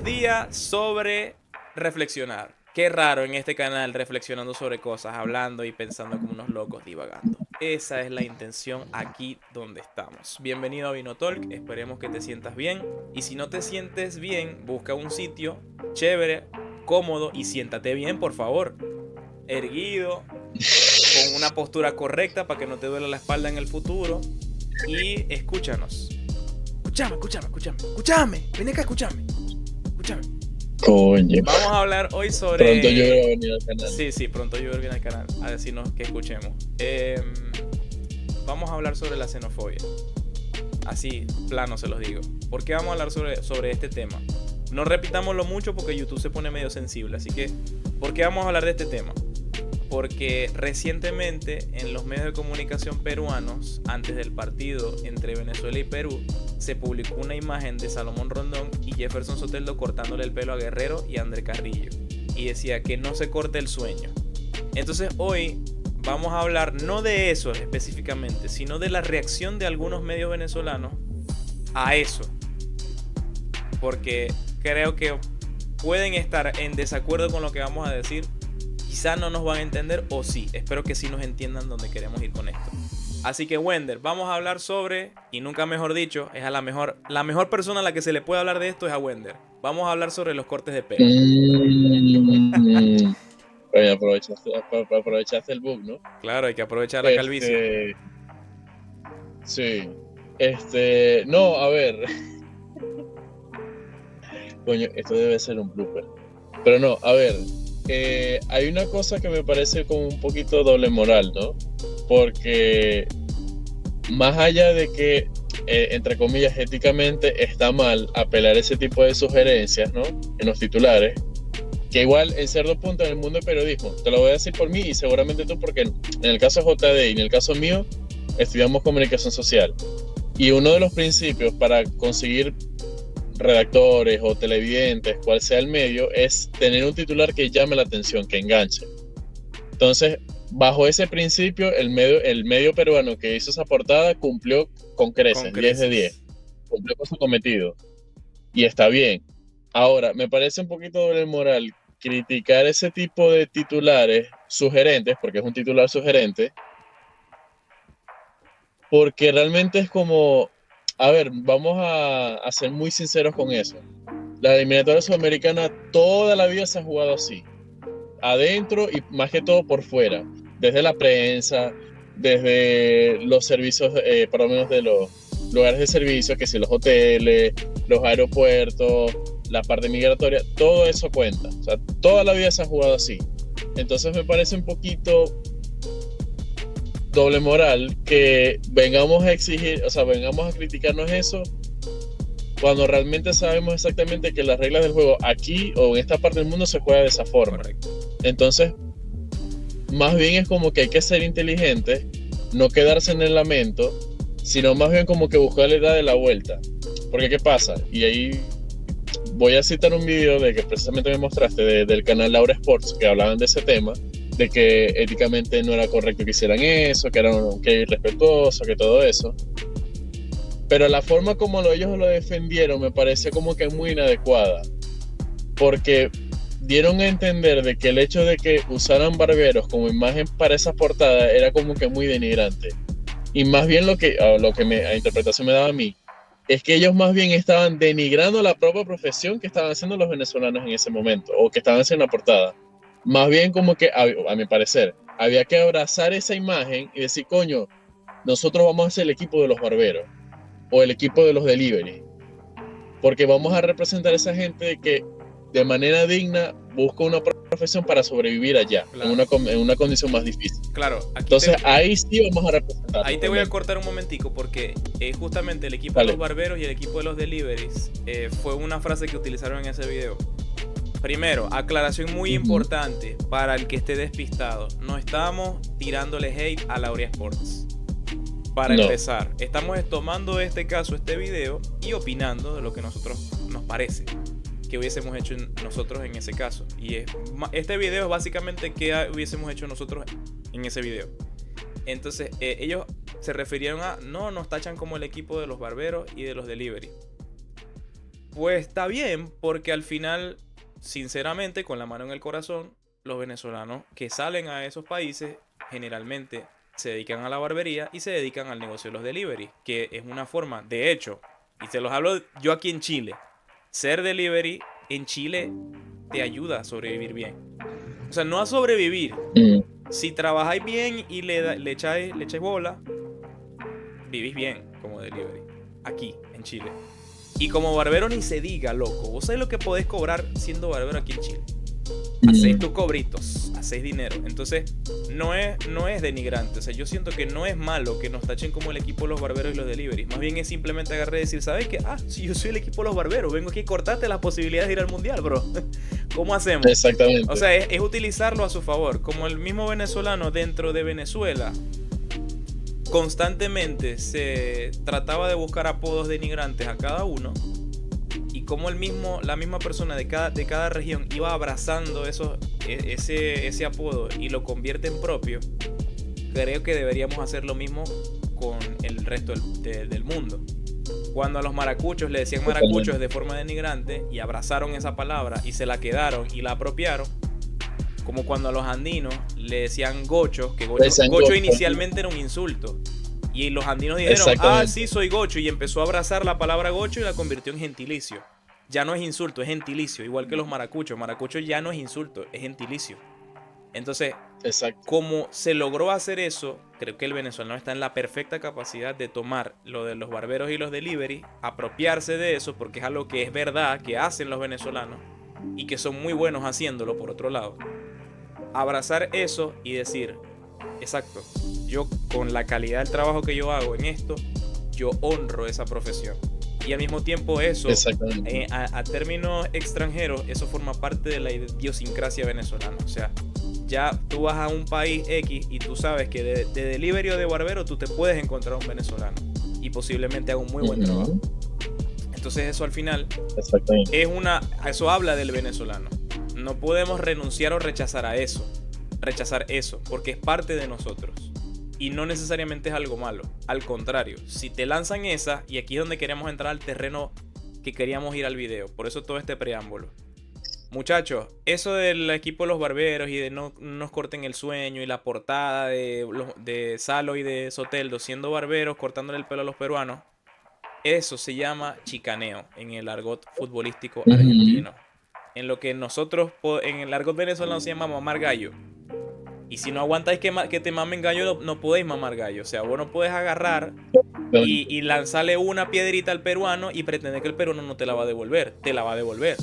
es día sobre reflexionar. Qué raro en este canal reflexionando sobre cosas, hablando y pensando como unos locos divagando. Esa es la intención aquí donde estamos. Bienvenido a Vinotalk, esperemos que te sientas bien. Y si no te sientes bien, busca un sitio chévere, cómodo y siéntate bien, por favor. Erguido, con una postura correcta para que no te duela la espalda en el futuro. Y escúchanos. Escúchame. Ven acá, escúchame. Coño. Vamos a hablar hoy sobre... Pronto yo voy a venir al canal. Sí, pronto yo viene al canal a decirnos que escuchemos. Vamos a hablar sobre la xenofobia. Así, plano se los digo. ¿Por qué vamos a hablar sobre este tema? No repitámoslo mucho porque YouTube se pone medio sensible. Así que, ¿por qué vamos a hablar de este tema? Porque recientemente en los medios de comunicación peruanos, antes del partido entre Venezuela y Perú, se publicó una imagen de Salomón Rondón y Jefferson Soteldo cortándole el pelo a Guerrero y a André Carrillo. Y decía que no se corte el sueño. Entonces hoy vamos a hablar no de eso específicamente, sino de la reacción de algunos medios venezolanos a eso. Porque creo que pueden estar en desacuerdo con lo que vamos a decir. Quizá no nos van a entender o sí. Espero que sí nos entiendan dónde queremos ir con esto. Así que Wender, vamos a hablar sobre, y nunca mejor dicho, es a la mejor persona a la que se le puede hablar de esto es a Wender. Vamos a hablar sobre los cortes de pelo. Oye, aprovechaste el bug, ¿no? Claro, hay que aprovechar la calvicie. Sí. No, a ver. Coño, esto debe ser un blooper. Pero no, a ver. Hay una cosa que me parece como un poquito doble moral, ¿no? Porque más allá de que, entre comillas, éticamente está mal apelar ese tipo de sugerencias, ¿no? En los titulares, que igual en cierto punto en el mundo del periodismo, te lo voy a decir por mí y seguramente tú, porque en el caso de JD y en el caso mío, estudiamos comunicación social. Y uno de los principios para conseguir redactores o televidentes, cual sea el medio, es tener un titular que llame la atención, que enganche. Entonces, bajo ese principio, el medio peruano que hizo esa portada cumplió con creces, 10 de 10. Cumplió con su cometido. Y está bien. Ahora, me parece un poquito doble moral criticar ese tipo de titulares sugerentes, porque es un titular sugerente, porque realmente es como, a ver, vamos a ser muy sinceros con eso. La eliminatoria sudamericana toda la vida se ha jugado así, adentro y más que todo por fuera, desde la prensa, desde los servicios, por lo menos de los lugares de servicio, que si los hoteles, los aeropuertos, la parte migratoria, todo eso cuenta. O sea, toda la vida se ha jugado así. Entonces me parece un poquito doble moral que vengamos a exigir, o sea, vengamos a criticarnos eso cuando realmente sabemos exactamente que las reglas del juego aquí o en esta parte del mundo se juega de esa forma. Correcto. Entonces, más bien es como que hay que ser inteligente, no quedarse en el lamento, sino más bien como que buscarle darle la vuelta. Porque ¿qué pasa? Y ahí voy a citar un video de que precisamente me mostraste del canal Laura Sports, que hablaban de ese tema, de que éticamente no era correcto que hicieran eso, que era irrespetuoso, que todo eso. Pero la forma como ellos lo defendieron me pareció como que muy inadecuada, porque dieron a entender de que el hecho de que usaran barberos como imagen para esa portada era como que muy denigrante. Y más bien la interpretación me daba a mí, es que ellos más bien estaban denigrando la propia profesión que estaban haciendo los venezolanos en ese momento, o que estaban haciendo la portada. Más bien como que, a mi parecer, había que abrazar esa imagen y decir, coño, nosotros vamos a ser el equipo de los barberos, o el equipo de los delivery, porque vamos a representar a esa gente que de manera digna busca una profesión para sobrevivir allá, claro, en una condición más difícil. Claro, entonces ahí sí vamos a representar. Ahí te voy a cortar un momentico porque justamente el equipo de los barberos y el equipo de los deliveries fue una frase que utilizaron en ese video. Primero, aclaración muy importante para el que esté despistado. No estamos tirándole hate a Laura Sports. Para empezar, estamos tomando este caso, este video, y opinando de lo que nosotros nos parece que hubiésemos hecho nosotros en ese caso. Y este video es básicamente qué hubiésemos hecho nosotros en ese video. Entonces, ellos se refirieron a, no, nos tachan como el equipo de los barberos y de los delivery. Pues está bien, porque al final, sinceramente, con la mano en el corazón, los venezolanos que salen a esos países generalmente se dedican a la barbería y se dedican al negocio de los delivery, que es una forma, de hecho, y se los hablo yo aquí en Chile, ser delivery en Chile te ayuda a sobrevivir bien. O sea, no a sobrevivir. Si trabajáis bien y le echáis bola, vivís bien como delivery. Aquí, en Chile. Y como barbero ni se diga, loco. Vos sabés lo que podés cobrar siendo barbero aquí en Chile. Hacéis tus cobritos, hacéis dinero. Entonces, no es denigrante. O sea, yo siento que no es malo que nos tachen como el equipo de los barberos y los deliveries. Más bien es simplemente agarrar y decir, ¿sabes qué? Si yo soy el equipo de los barberos, vengo aquí a cortarte las posibilidades de ir al mundial, bro. ¿Cómo hacemos? Exactamente. O sea, es utilizarlo a su favor. Como el mismo venezolano dentro de Venezuela constantemente se trataba de buscar apodos denigrantes a cada uno, y como la misma persona de cada región iba abrazando ese apodo y lo convierte en propio. Creo que deberíamos hacer lo mismo con el resto del mundo. Cuando a los maracuchos le decían maracuchos de forma denigrante y abrazaron esa palabra y se la quedaron y la apropiaron, como cuando a los andinos le decían gocho, que gocho inicialmente era un insulto. Y los andinos dijeron, sí, soy gocho. Y empezó a abrazar la palabra gocho y la convirtió en gentilicio. Ya no es insulto, es gentilicio. Igual que los maracuchos. Maracucho ya no es insulto, es gentilicio. Entonces, como se logró hacer eso, creo que el venezolano está en la perfecta capacidad de tomar lo de los barberos y los delivery, apropiarse de eso, porque es algo que es verdad, que hacen los venezolanos y que son muy buenos haciéndolo, por otro lado. Abrazar eso y decir, exacto, yo con la calidad del trabajo que yo hago en esto, yo honro esa profesión. Y al mismo tiempo eso, a términos extranjeros, eso forma parte de la idiosincrasia venezolana. O sea, ya tú vas a un país X y tú sabes que de delivery o de barbero tú te puedes encontrar un venezolano y posiblemente haga un muy buen trabajo. Entonces eso al final eso habla del venezolano. No podemos renunciar o rechazar eso, porque es parte de nosotros. Y no necesariamente es algo malo. Al contrario, si te lanzan esa, y aquí es donde queremos entrar al terreno que queríamos ir al video. Por eso todo este preámbulo. Muchachos, eso del equipo de los barberos y de no nos corten el sueño y la portada de Salo y de Soteldo siendo barberos, cortándole el pelo a los peruanos, eso se llama chicaneo en el argot futbolístico argentino. En lo que nosotros, en el argot venezolano se llama mamar gallo. Y si no aguantáis que te mamen gallo, no podéis mamar gallo. O sea, vos no podés agarrar y lanzarle una piedrita al peruano y pretender que el peruano no te la va a devolver. Te la va a devolver.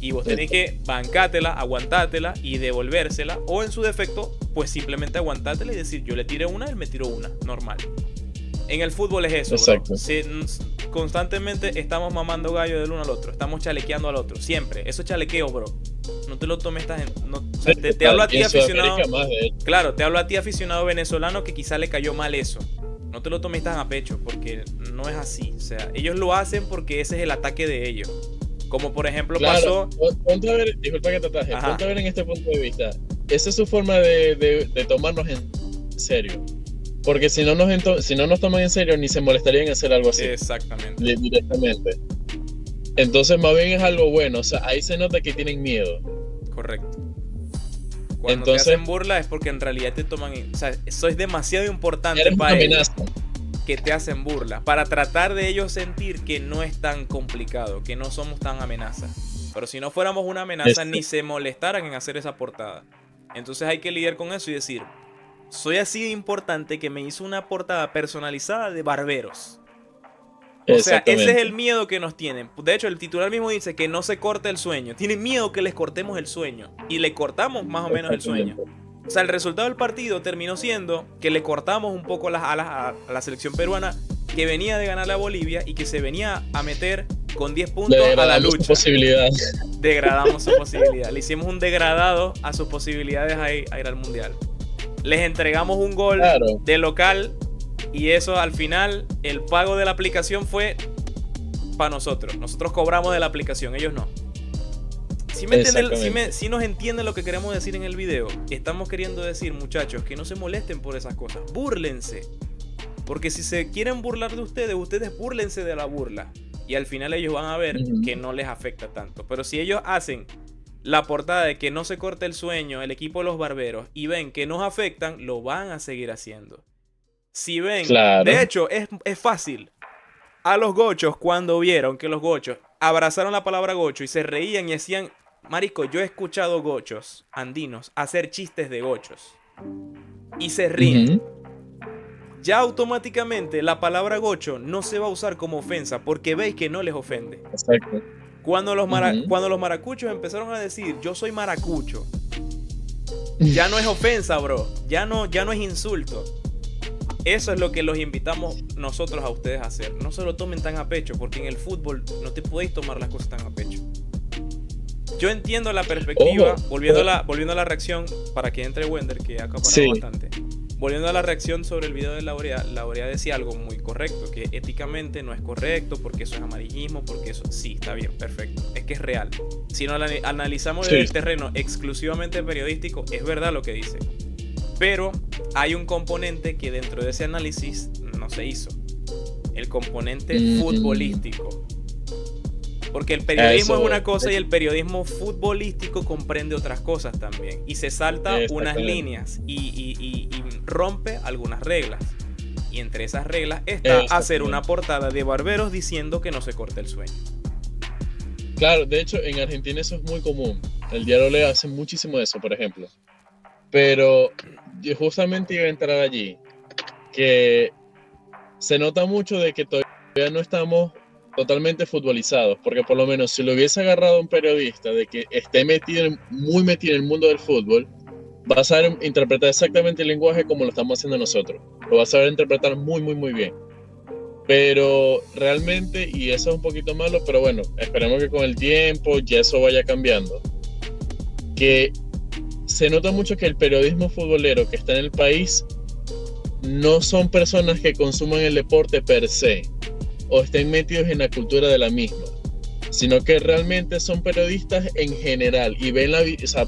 Y vos tenés que bancártela, aguantártela y devolvérsela. O en su defecto, pues simplemente aguantártela y decir, yo le tiré una, él me tiró una. Normal. En el fútbol es eso, bro. Constantemente estamos mamando gallo del uno al otro. Estamos chalequeando al otro. Siempre. Eso es chalequeo, bro. No te lo tomes o sea, te hablo a ti aficionado. Claro, te hablo a ti aficionado venezolano que quizá le cayó mal eso. No te lo tomes tan a pecho, porque no es así. O sea, ellos lo hacen porque ese es el ataque de ellos. Como por ejemplo pasó. Ponte a ver, disculpa que te ataje. Ponte a ver en este punto de vista. Esa es su forma de tomarnos en serio. Porque si no nos toman en serio, ni se molestarían en hacer algo así. Exactamente. Directamente. Entonces, más bien es algo bueno. O sea, ahí se nota que tienen miedo. Correcto. Cuando te hacen burla es porque en realidad te toman... O sea, eso es demasiado importante para ellos, que te hacen burla. Para tratar de ellos sentir que no es tan complicado, que no somos tan amenaza. Pero si no fuéramos una amenaza, ni se molestaran en hacer esa portada. Entonces hay que lidiar con eso y decir... Soy así de importante que me hizo una portada personalizada de barberos. O sea, ese es el miedo que nos tienen. De hecho, el titular mismo dice que no se corte el sueño. Tienen miedo que les cortemos el sueño. Y le cortamos más o menos el sueño. O sea, el resultado del partido terminó siendo que le cortamos un poco las alas a la selección peruana, que venía de ganar a Bolivia y que se venía a meter con 10 puntos a la lucha. Degradamos su posibilidad. Le hicimos un degradado a sus posibilidades a ir al mundial. Les entregamos un gol de local y eso al final, el pago de la aplicación fue para nosotros. Nosotros cobramos de la aplicación, ellos no. Si nos entienden lo que queremos decir en el video, estamos queriendo decir, muchachos, que no se molesten por esas cosas. Búrlense. Porque si se quieren burlar de ustedes, ustedes búrlense de la burla. Y al final ellos van a ver que no les afecta tanto. Pero si ellos hacen la portada de que no se corte el sueño, el equipo de los barberos, y ven que nos afectan, lo van a seguir haciendo. Si ven, de hecho, es fácil. A los gochos, cuando vieron que los gochos abrazaron la palabra gocho y se reían y decían, marico, yo he escuchado gochos andinos hacer chistes de gochos y se ríen. Ya automáticamente la palabra gocho no se va a usar como ofensa porque veis que no les ofende. Exacto. Cuando los maracuchos empezaron a decir yo soy maracucho, ya no es ofensa, bro. Ya no es insulto. Eso es lo que los invitamos nosotros a ustedes a hacer. No se lo tomen tan a pecho, porque en el fútbol no te podéis tomar las cosas tan a pecho. Yo entiendo la perspectiva, volviendo a la reacción, para que entre Wender, que ha acaparado bastante. Volviendo a la reacción sobre el video de Laurea decía algo muy correcto, que éticamente no es correcto, porque eso es amarillismo, porque eso sí, está bien, perfecto. Es que es real. Si no analizamos desde el terreno exclusivamente periodístico, es verdad lo que dice. Pero hay un componente que dentro de ese análisis no se hizo. El componente futbolístico. Porque el periodismo es una cosa y el periodismo futbolístico comprende otras cosas también. Y se salta unas líneas y rompe algunas reglas. Y entre esas reglas está hacer una portada de barberos diciendo que no se corte el sueño. Claro, de hecho en Argentina eso es muy común. El Diario Le hace muchísimo eso, por ejemplo. Pero yo justamente iba a entrar allí, que se nota mucho de que todavía no estamos totalmente futbolizados, porque por lo menos si lo hubiese agarrado un periodista de que esté muy metido en el mundo del fútbol, va a saber interpretar exactamente el lenguaje como lo estamos haciendo nosotros. Lo va a saber interpretar muy, muy, muy bien. Pero realmente, y eso es un poquito malo, pero bueno, esperemos que con el tiempo ya eso vaya cambiando. Que se nota mucho que el periodismo futbolero que está en el país no son personas que consuman el deporte per se o estén metidos en la cultura de la misma, sino que realmente son periodistas en general y ven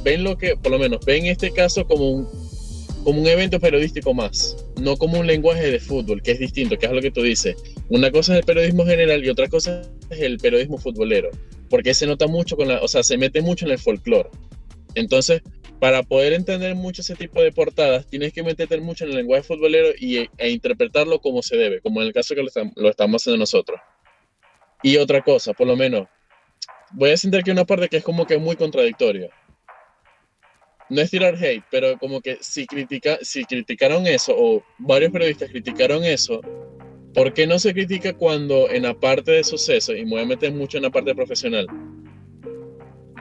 ven lo que, por lo menos, ven este caso como un evento periodístico más, no como un lenguaje de fútbol, que es distinto, que es lo que tú dices. Una cosa es el periodismo general y otra cosa es el periodismo futbolero, porque se nota mucho se mete mucho en el folclore. Entonces, para poder entender mucho ese tipo de portadas, tienes que meterte mucho en el lenguaje futbolero e interpretarlo como se debe, como en el caso que lo estamos haciendo nosotros. Y otra cosa, por lo menos, voy a sentir aquí una parte que es como que muy contradictoria. No es tirar hate, pero como que si criticaron eso, o varios periodistas criticaron eso, ¿por qué no se critica cuando en la parte de suceso, y me voy a meter mucho en la parte profesional,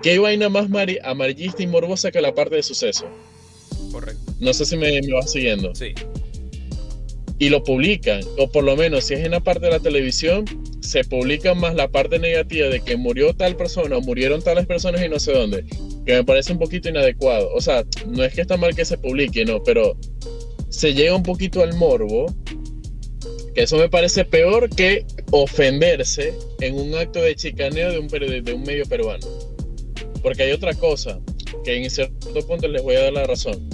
qué vaina más amarillista y morbosa que la parte de suceso? Correcto. No sé si me vas siguiendo. Sí. Y lo publican, o por lo menos si es en la parte de la televisión, se publica más la parte negativa de que murió tal persona o murieron tales personas y no sé dónde, que me parece un poquito inadecuado. O sea, no es que está mal que se publique, no, pero se llega un poquito al morbo, que eso me parece peor que ofenderse en un acto de chicaneo de un medio peruano. Porque hay otra cosa, que en cierto punto les voy a dar la razón.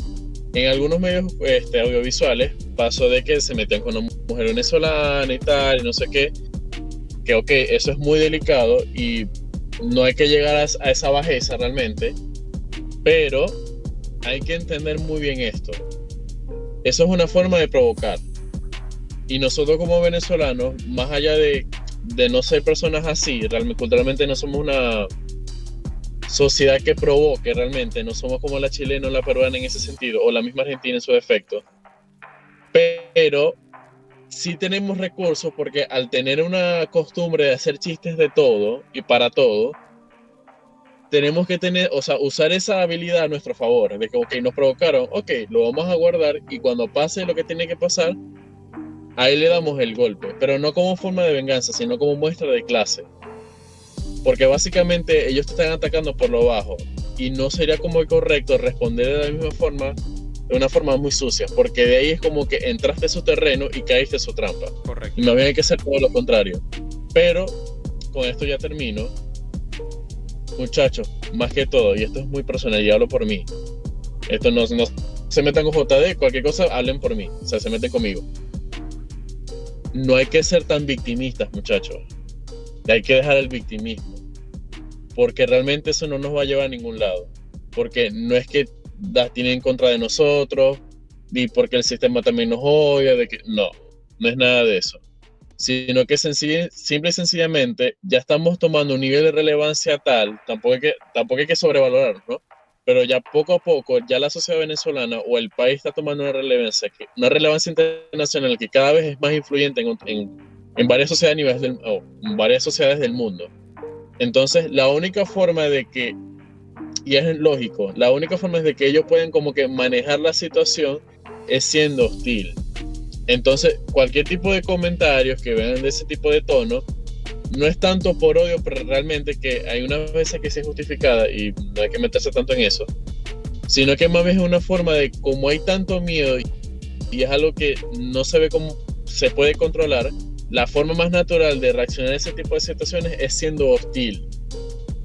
En algunos medios audiovisuales pasó de que se metían con una mujer venezolana y tal, y no sé qué, que ok, eso es muy delicado y no hay que llegar a esa bajeza realmente, pero hay que entender muy bien esto. Eso es una forma de provocar. Y nosotros como venezolanos, más allá de no ser personas así, culturalmente no somos una sociedad que provoque realmente, no somos como la chilena o la peruana en ese sentido, o la misma Argentina en su defecto, pero sí tenemos recursos porque al tener una costumbre de hacer chistes de todo y para todo, tenemos que usar esa habilidad a nuestro favor, de que ok, nos provocaron, ok, lo vamos a guardar y cuando pase lo que tiene que pasar, ahí le damos el golpe, pero no como forma de venganza, sino como muestra de clase. Porque básicamente ellos te están atacando por lo bajo y no sería como correcto responder de la misma forma, de una forma muy sucia, porque de ahí es como que entraste a su terreno y caíste en su trampa. Correcto. Y más bien hay que hacer todo lo contrario. Pero con esto ya termino. Muchachos, más que todo, y esto es muy personal y hablo por mí, esto no se metan con JD, cualquier cosa hablen por mí, o sea, se meten conmigo. No hay que ser tan victimistas, muchachos. Hay que dejar el victimismo, porque realmente eso no nos va a llevar a ningún lado. Porque no es que las tienen en contra de nosotros, ni porque el sistema también nos odia, no es nada de eso. Sino que simple y sencillamente ya estamos tomando un nivel de relevancia tal, tampoco hay que sobrevalorar, ¿no? Pero ya poco a poco, ya la sociedad venezolana o el país está tomando una relevancia internacional que cada vez es más influyente en varias sociedades, en varias sociedades del mundo. Entonces, la única forma de que, y es lógico, la única forma es de que ellos pueden como que manejar la situación es siendo hostil. Entonces, cualquier tipo de comentarios que vengan de ese tipo de tono, no es tanto por odio, pero realmente que hay unas veces que sí es justificada y no hay que meterse tanto en eso, sino que más bien es una forma de, como hay tanto miedo y es algo que no se ve cómo se puede controlar, la forma más natural de reaccionar a ese tipo de situaciones es siendo hostil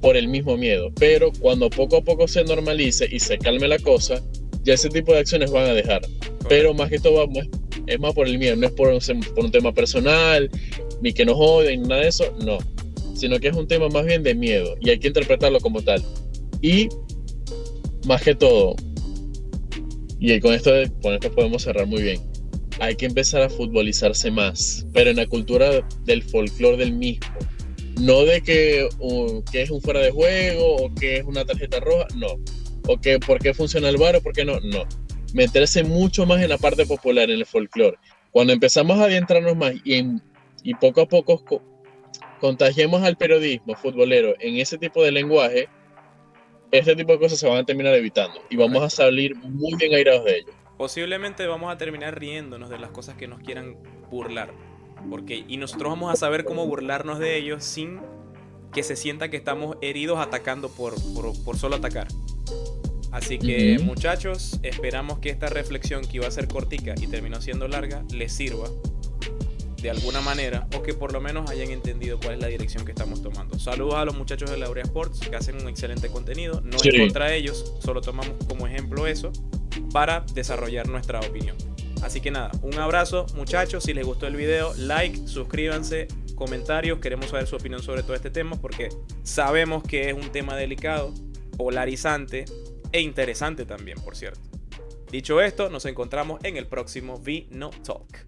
por el mismo miedo. Pero cuando poco a poco se normalice y se calme la cosa, ya ese tipo de acciones van a dejar. Pero más que todo es más por el miedo, no es por un tema personal, ni que nos odien, ni nada de eso, no. Sino que es un tema más bien de miedo y hay que interpretarlo como tal. Y más que todo, y con esto podemos cerrar muy bien, hay que empezar a futbolizarse más, pero en la cultura del folclore del mismo. No de que es un fuera de juego o que es una tarjeta roja, no. O que por qué funciona el VAR o por qué no, no. Meterse mucho más en la parte popular, en el folclore. Cuando empezamos a adentrarnos más y poco a poco contagiemos al periodismo futbolero en ese tipo de lenguaje, este tipo de cosas se van a terminar evitando y vamos a salir muy bien airados de ello. Posiblemente vamos a terminar riéndonos de las cosas que nos quieran burlar. Y nosotros vamos a saber cómo burlarnos de ellos sin que se sienta que estamos heridos atacando por solo atacar. Así que muchachos, esperamos que esta reflexión, que iba a ser cortica y terminó siendo larga, les sirva de alguna manera, o que por lo menos hayan entendido cuál es la dirección que estamos tomando. Saludos a los muchachos de Laurea Sports, que hacen un excelente contenido. No es contra ellos, solo tomamos como ejemplo eso para desarrollar nuestra opinión. Así que nada, un abrazo muchachos. Si les gustó el video, like, suscríbanse, comentarios. Queremos saber su opinión sobre todo este tema, porque sabemos que es un tema delicado, polarizante e interesante también, por cierto. Dicho esto, nos encontramos en el próximo Vino Talk.